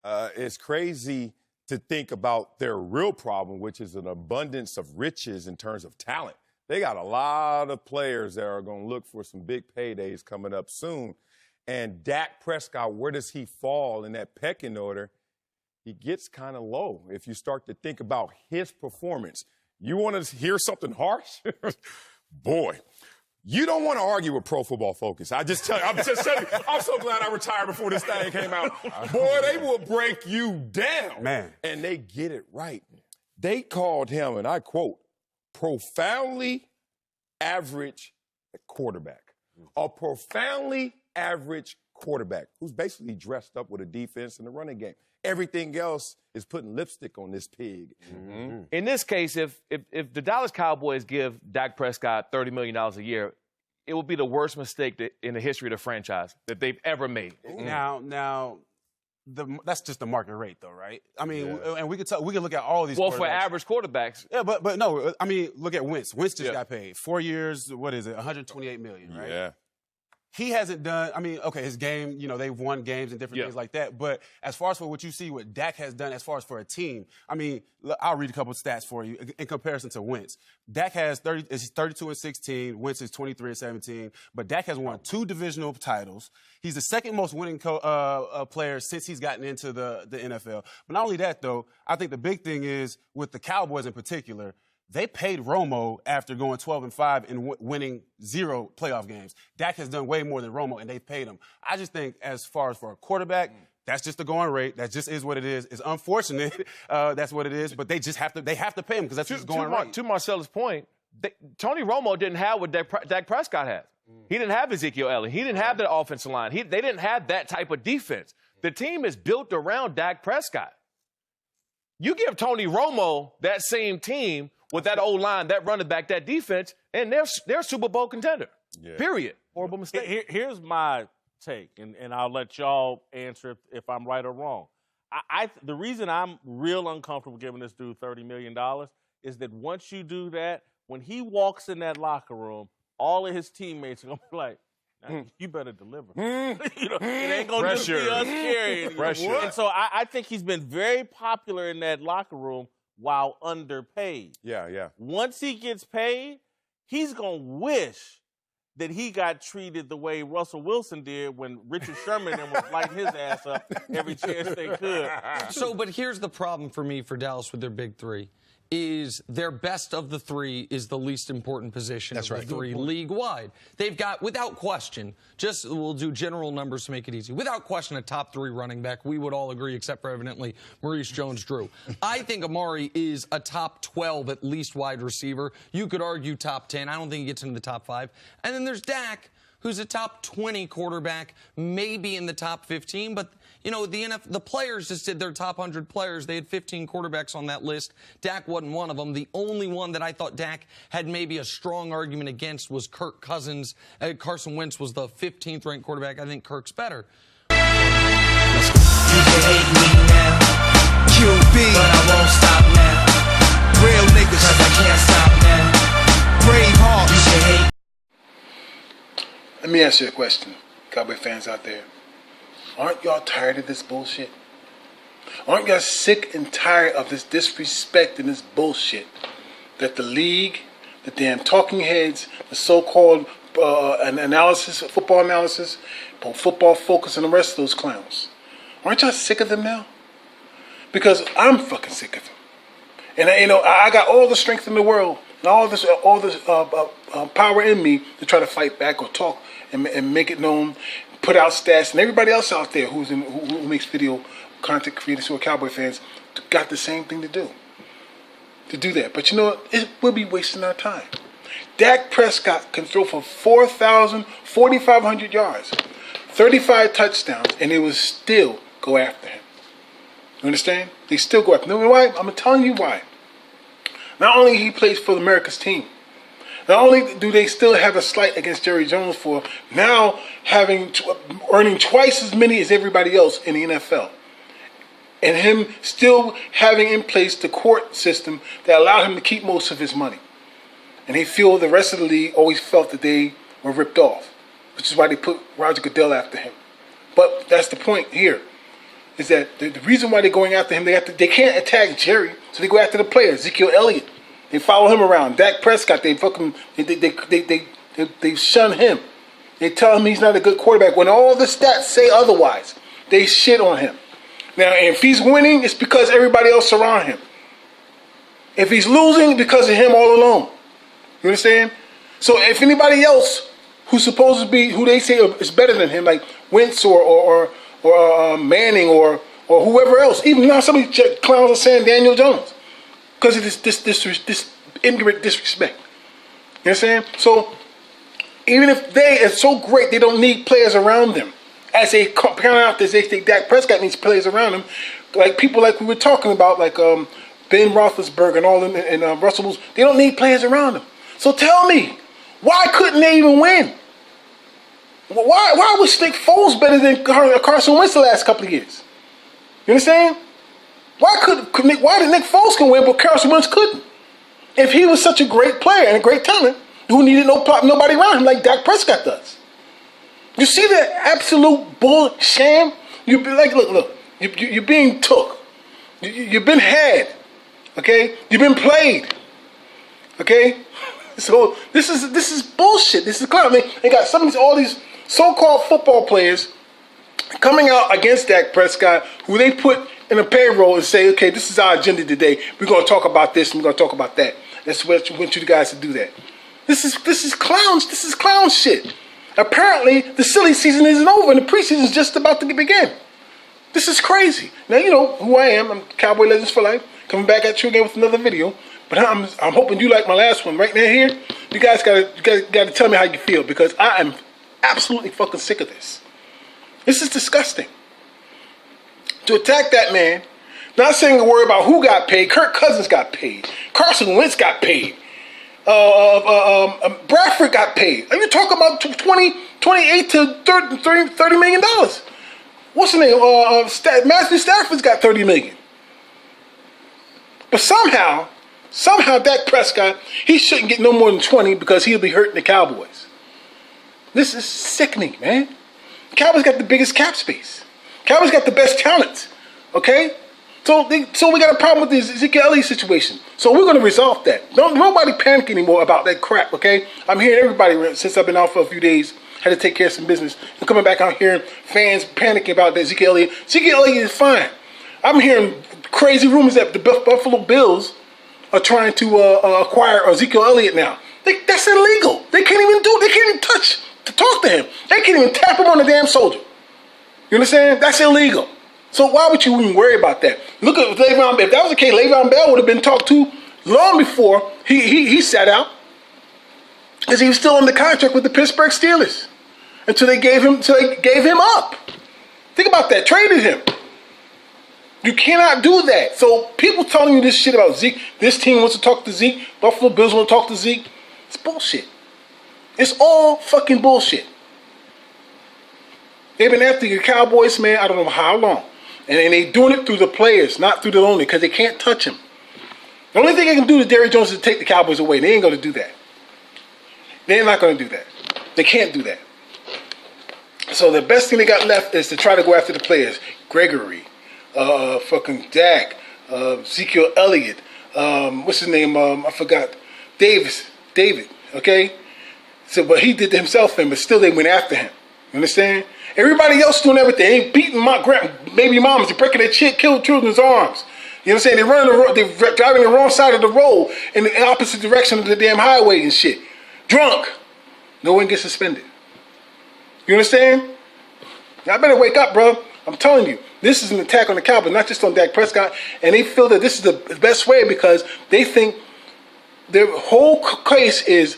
It's crazy to think about their real problem, which is an abundance of riches in terms of talent. They got a lot of players that are going to look for some big paydays coming up soon. And Dak Prescott, where does he fall in that pecking order? He gets kind of low if you start to think about his performance. You want to hear something harsh? Boy, you don't want to argue with Pro Football Focus. I'm just telling you, I'm so glad I retired before this thing came out. Boy, they will break you down. Man. And they get it right. They called him, and I quote, profoundly average quarterback. A profoundly average quarterback who's basically dressed up with a defense and a running game. Everything else is putting lipstick on this pig. Mm-hmm. In this case, if the Dallas Cowboys give Dak Prescott $30 million a year, it will be the worst mistake in the history of the franchise that they've ever made. Now, that's just the market rate, though, right? I mean, and we could look at all these. Well, for average quarterbacks. Yeah, but no, I mean, look at Wentz. Wentz just got paid 4 years. What is it? $128 million, right? Yeah. He hasn't done, I mean, okay, his game, they've won games and different things like that. But as far as for what you see what Dak has done as far as for a team, I mean, I'll read a couple of stats for you in comparison to Wentz. Dak has 32-16, Wentz is 23-17, but Dak has won 2 divisional titles. He's the second most winning player since he's gotten into the NFL. But not only that, though, I think the big thing is with the Cowboys in particular, they paid Romo after going 12-5 and winning 0 playoff games. Dak has done way more than Romo, and they've paid him. I just think as far as for a quarterback, that's just the going rate. That just is what it is. It's unfortunate that's what it is, but they just have to pay him because that's just going right. To Marcella's point, Tony Romo didn't have what Dak Prescott has. He didn't have Ezekiel Elliott. He didn't have that offensive line. They didn't have that type of defense. The team is built around Dak Prescott. You give Tony Romo that same team with that O-line, that running back, that defense, and they're a Super Bowl contender. Yeah. Period. Horrible mistake. Here's my take, and I'll let y'all answer if I'm right or wrong. The reason I'm real uncomfortable giving this dude $30 million is that once you do that, when he walks in that locker room, all of his teammates are going to be like, you better deliver. It ain't going to just be us carrying. And so I think he's been very popular in that locker room while underpaid. Yeah. Once he gets paid, he's going to wish that he got treated the way Russell Wilson did when Richard Sherman was lighting his ass up every chance they could. But here's the problem for me for Dallas with their big three. Is their best of the 3 is the least important position of the 3 league-wide. They've got, without question, we'll do general numbers to make it easy, without question a top 3 running back. We would all agree, except for evidently Maurice Jones-Drew. I think Amari is a top 12 at least wide receiver. You could argue top 10. I don't think he gets into the top 5. And then there's Dak, who's a top 20 quarterback, maybe in the top 15, but the players just did their top 100 players. They had 15 quarterbacks on that list. Dak wasn't one of them. The only one that I thought Dak had maybe a strong argument against was Kirk Cousins. Carson Wentz was the 15th ranked quarterback. I think Kirk's better. You can hate me now, QB, but I won't stop now. Real niggas, cause I can't stop now. Brave heart, you can hate. Let me ask you a question, Cowboy fans out there. Aren't y'all tired of this bullshit? Aren't y'all sick and tired of this disrespect and this bullshit that the league, the damn talking heads, the so-called football analysis, football focus, and the rest of those clowns? Aren't y'all sick of them now? Because I'm fucking sick of them. And I got all the strength in the world and all this power in me to try to fight back or talk and make it known, put out stats, and everybody else out there who makes video content creators who are Cowboy fans got the same thing to do that. But you know what? We'll be wasting our time. Dak Prescott can throw for 4,500 yards, 35 touchdowns, and they will still go after him. You understand? They still go after him. You know why? I'm telling you why. Not only he plays for America's team, not only do they still have a slight against Jerry Jones for now earning twice as many as everybody else in the NFL, and him still having in place the court system that allowed him to keep most of his money. And they feel the rest of the league always felt that they were ripped off, which is why they put Roger Goodell after him. But that's the point here. is that the reason why they're going after him, they can't attack Jerry, so they go after the player, Ezekiel Elliott. They follow him around. Dak Prescott, they shun him. They tell him he's not a good quarterback. When all the stats say otherwise, they shit on him. Now, if he's winning, it's because everybody else around him. If he's losing, because of him all alone. You understand? So if anybody else who's supposed to be, who they say is better than him, like Wentz or Manning or whoever else, even now somebody clowns are saying Daniel Jones because of this ignorant disrespect. You understand? So even if they are so great, they don't need players around them. As they count out this, they think Dak Prescott needs players around him, like people like we were talking about, like Ben Roethlisberger and all them, and Russell Wilson. They don't need players around them. So tell me, why couldn't they even win? Why was Nick Foles better than Carson Wentz the last couple of years? You understand? Why did Nick Foles can win, but Carson Wentz couldn't? If he was such a great player and a great talent, who needed nobody around him like Dak Prescott does? You see that absolute bull sham? You be like, look, you're being took. You've been had. Okay, you've been played. Okay, so this is bullshit. This is clown. I mean, they got all these so-called football players coming out against Dak Prescott, who they put in a payroll and say, okay, this is our agenda today. We're going to talk about this and we're going to talk about that. That's what we want you guys to do that. This is clowns. This is clown shit. Apparently, the silly season isn't over and the preseason is just about to begin. This is crazy. Now, you know who I am. I'm Cowboy Legends for Life. Coming back at you again with another video. But I'm hoping you like my last one. Right now here, you guys gotta tell me how you feel, because I am absolutely fucking sick of this. This is disgusting. To attack that man, not saying a word about who got paid. Kirk Cousins got paid. Carson Wentz got paid. Bradford got paid. Are you talking about 28 to $30 million? What's the name? Matthew Stafford's got $30 million. But somehow Dak Prescott, he shouldn't get no more than 20 because he'll be hurting the Cowboys. This is sickening, man. The Cowboys got the biggest cap space. Cowboys got the best talent. Okay? So we got a problem with the Ezekiel Elliott situation. So we're going to resolve that. Nobody panic anymore about that crap, okay? I'm hearing everybody, since I've been out for a few days, had to take care of some business. I'm coming back out hearing fans panicking about that Ezekiel Elliott. Ezekiel Elliott is fine. I'm hearing crazy rumors that the Buffalo Bills are trying to acquire Ezekiel Elliott now. That's illegal. They can't even talk to him. They can't even tap him on the damn shoulder. You understand? That's illegal. So why would you even worry about that? Look at Le'Veon Bell. If that was the case, Le'Veon Bell would have been talked to long before he sat out, because he was still under contract with the Pittsburgh Steelers until they gave him up. Think about that. Traded him. You cannot do that. So people telling you this shit about Zeke, this team wants to talk to Zeke, Buffalo Bills want to talk to Zeke, it's bullshit. It's all fucking bullshit. They've been after the Cowboys, man, I don't know how long. And they doing it through the players, not through the owner, because they can't touch him. The only thing they can do to Jerry Jones is to take the Cowboys away. They ain't going to do that. They're not going to do that. They can't do that. So the best thing they got left is to try to go after the players. Gregory, fucking Dak, Ezekiel Elliott, what's his name? I forgot. David, okay? So, but he did to himself, but still they went after him. You understand? Everybody else doing everything. They ain't beating my baby mamas. They're breaking their children's arms. You know what I'm saying? They're driving the wrong side of the road in the opposite direction of the damn highway and shit. Drunk. No one gets suspended. You understand? Y'all better wake up, bro. I'm telling you, this is an attack on the Cowboys, not just on Dak Prescott. And they feel that this is the best way because they think their whole case is,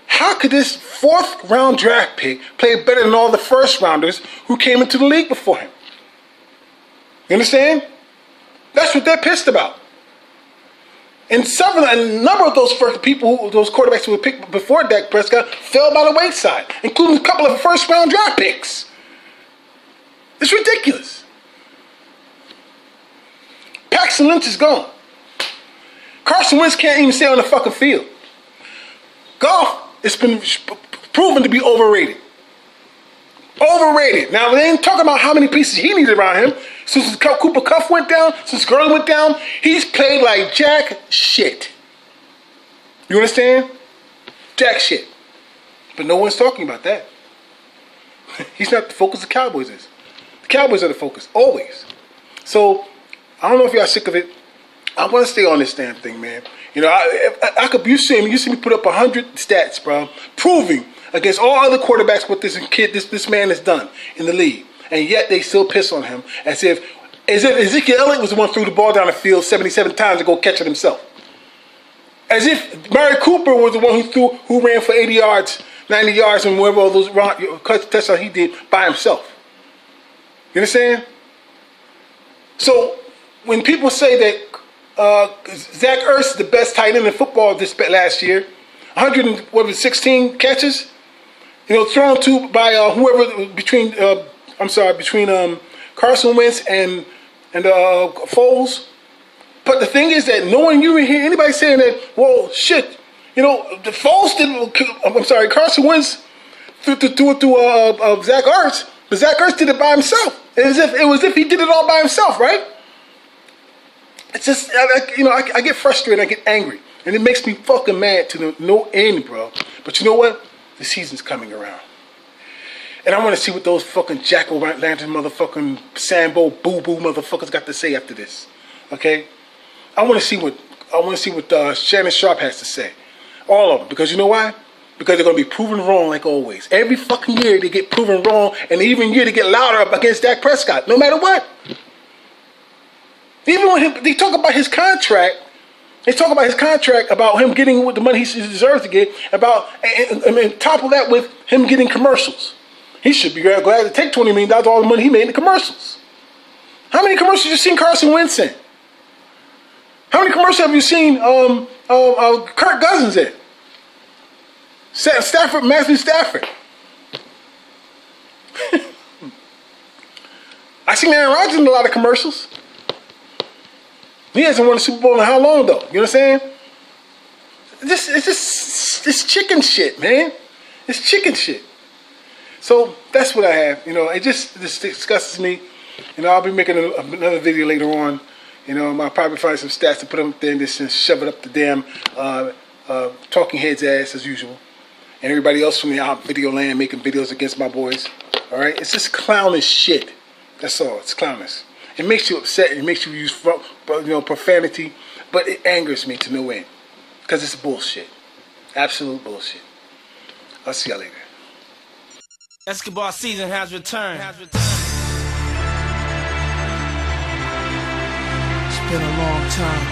how could this fourth-round draft pick play better than all the first-rounders who came into the league before him? You understand? That's what they're pissed about. And a number of those those quarterbacks who were picked before Dak Prescott fell by the wayside, including a couple of first-round draft picks. It's ridiculous. Paxton Lynch is gone. Carson Wentz can't even stay on the fucking field. Goff, it's been proven to be overrated. Overrated. Now, they ain't talking about how many pieces he needed around him. Since Cooper Kupp went down, since Gurley went down, he's played like jack shit. You understand? Jack shit. But no one's talking about that. He's not the focus the Cowboys is. The Cowboys are the focus, always. So, I don't know if y'all sick of it. I want to stay on this damn thing, man. You know, you see me put up 100 stats, bro, proving against all other quarterbacks what this man has done in the league. And yet they still piss on him as if Ezekiel Elliott was the one who threw the ball down the field 77 times to go catch it himself. As if Mary Cooper was the one who ran for 80 yards, 90 yards, and whatever all those touchdowns he did by himself. You understand? So when people say that Zach Ertz is the best tight end in football this last year, 116 catches, you know, thrown to by whoever between Carson Wentz and Foles. But the thing is that no one you hear anybody saying that, well, shit, you know, the Foles didn't. Carson Wentz threw Zach Ertz, but Zach Ertz did it by himself. It was if he did it all by himself, right? It's just, I get frustrated, I get angry, and it makes me fucking mad to no end, bro. But you know what? The season's coming around. And I want to see what those fucking jack-o'-lantern motherfucking Sambo boo-boo motherfuckers got to say after this. Okay? I want to see what Shannon Sharp has to say. All of them. Because you know why? Because they're going to be proven wrong like always. Every fucking year they get proven wrong, and even year they get louder up against Dak Prescott, no matter what. Even when they talk about his contract, about him getting the money he deserves to get, and top of that with him getting commercials. He should be glad to take $20 million, all the money he made in the commercials. How many commercials have you seen Carson Wentz in? How many commercials have you seen Kirk Cousins in? Matthew Stafford. I seen Aaron Rodgers in a lot of commercials. He hasn't won a Super Bowl in how long, though? You know what I'm saying? It's chicken shit, man. It's chicken shit. So that's what I have. You know, it just disgusts me. You know, I'll be making another video later on. You know, I'll probably find some stats to put up there and just shove it up the damn talking heads ass as usual. And everybody else from the video land making videos against my boys. All right? It's just clownish shit. That's all. It's clownish. It makes you upset. It makes you use profanity. But it angers me to no end. Because it's bullshit. Absolute bullshit. I'll see y'all later. Escobar season has returned. It's been a long time.